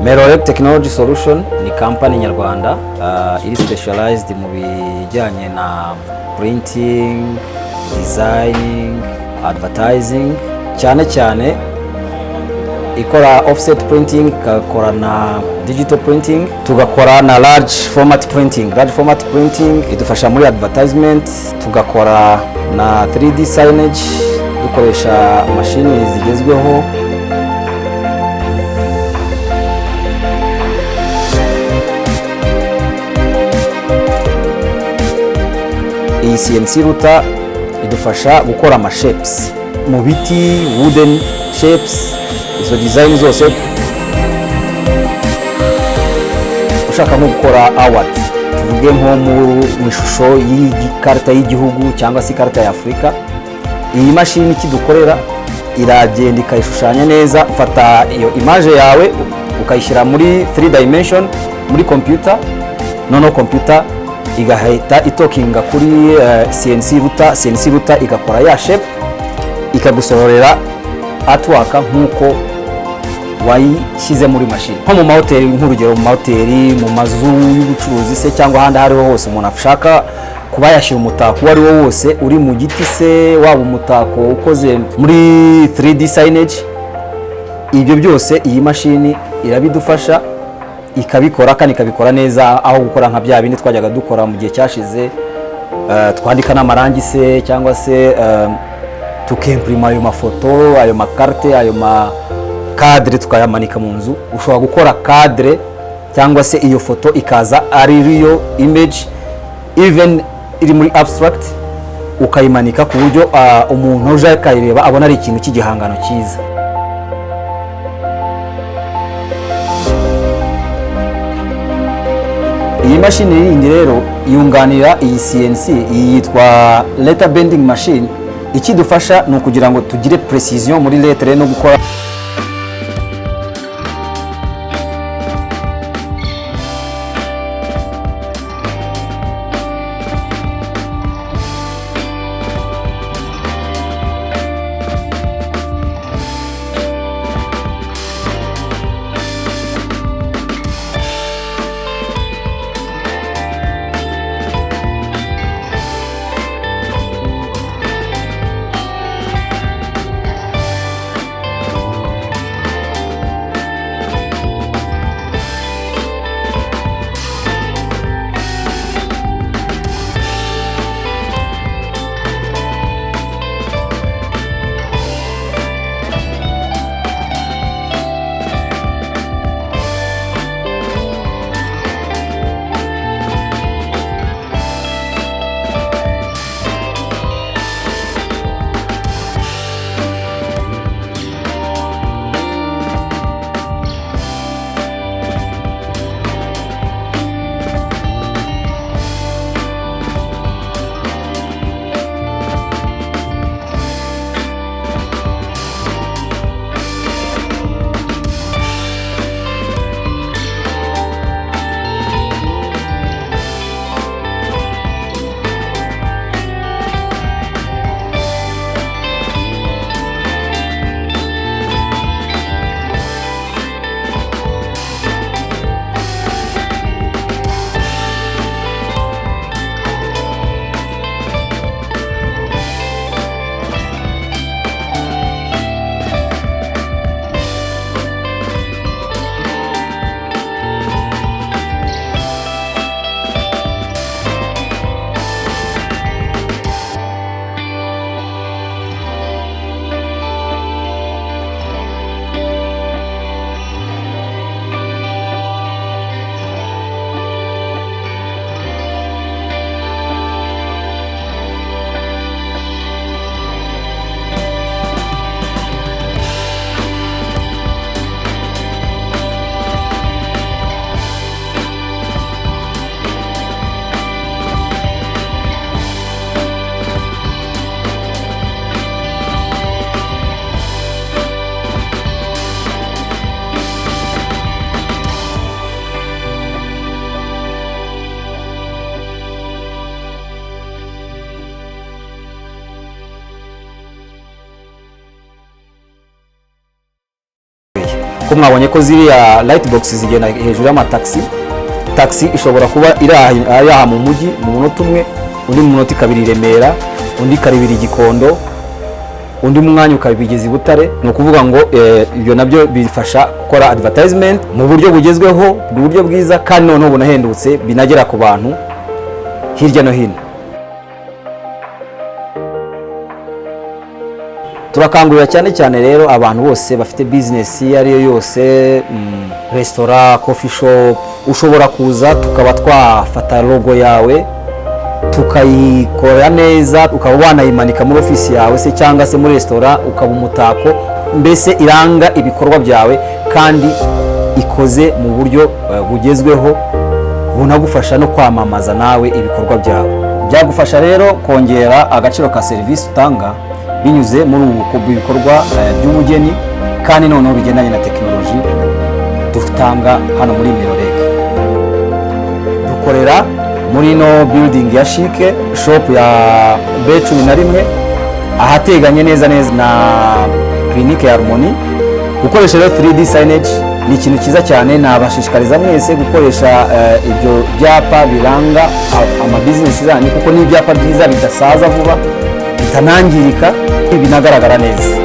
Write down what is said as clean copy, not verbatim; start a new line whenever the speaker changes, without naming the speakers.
Merolec Technology Solution ni company nyarwanda iri specialized mu bijyanye na printing, designing, advertising, cyane cyane ikora offset printing, ikakora na digital printing, tugakora na large format printing. Large format printing idufasha muri advertisement, tugakora na 3D signage dukoresha mashini zigezweho. Iyi CNC router idufasha gukora ama shapes mu biti, wooden shapes, izo design zose. Ushaka nko gukora award, tuvuge nko mu ishusho y'ikarita y'igihugu cyangwa se ikarita ya Afrika, iyi mashini kidukorera iragenda ikayishushanya neza. Ufata iyo image yawe ukayishyira muri 3 dimension muri computer, noneho computer igahita itokinga kuri CNC router. CNC router igakora ya shape, ikagusohorera artwork nkuko wayishyize muri mashini. Nko mu mahoteli, nk'urugero mu mahoteli, mu mazu y'ubucuruzi se cyangwa ahandi hariho hose umuntu ashaka kuba yashyira umutako wari wo wose uri mu giti se, waba umutako ukoze muri 3D signage, ibyo byose iyi mashini irabidufasha ikabikora kandi ikabikora neza. Aho gukora nka bya bindi twajyaga dukora mu gihe cyashize, twandika n'amarangi se cyangwa se tukimprima ayo mafoto, ayo makarte, ayo makadre tukayamanika mu nzu. Ushobora gukora kadre cyangwa se iyo foto ikaza ari real image, even iri muri abstract, ukayimanika ku buryo umuntu uje akayireba abona ari ikintu cy'igihangano cyiza. Iyi mashini yindi rero yunganira iyi CNC, yitwa letter bending machine. Ikidufasha ni ukugira ngo tugire precision muri lettre no gukora ko mwabonye ko ziriya light box zigenda hejuru y'amataxi. Taxi ishobora kuba iraha mu mujyi mu munota umwe, undi mu munota ikabiri i Remera, undi karibiri i Gikondo, undi mwanya ukabigeza i Butare. Ni ukuvuga ngo ibyo nabyo bifasha gukora advertisement mu buryo bugezweho, mu buryo bwiza kandi noneho bunahendutse, binagera ku bantu hirya no hino. Turakangurira cyane cyane rero abantu bose bafite business iyo ariyo yose, restaurant, coffee shop, ushobora kuza tukaba twafata logo yawe tukayikora neza, ukaba wanayimanika muri office yawe se cyangwa se muri restaurant, ukaba umutako mbese iranga ibikorwa byawe kandi ikoze mu buryo bugezweho, bunagufasha no kwamamaza nawe ibikorwa byawe. Byagufasha rero kongera agaciro ka service utanga binyuze muri ubu bikorwa by'ubugeni kandi noneho bigendanye na tekinoloji dutanga hano muri Miroreg. Dukorera muri no building ya chic shop ya B11 ahateganye neza na clinique ya Harmony. Gukoresha rero 3D signage ni ikintu cyiza cyane, nabashishikariza mwese gukoresha ibyo byapa biranga ama business zanyu, kuko ni ibyapa byiza bidasaza vuba, bitanangirika, binagaragara neza.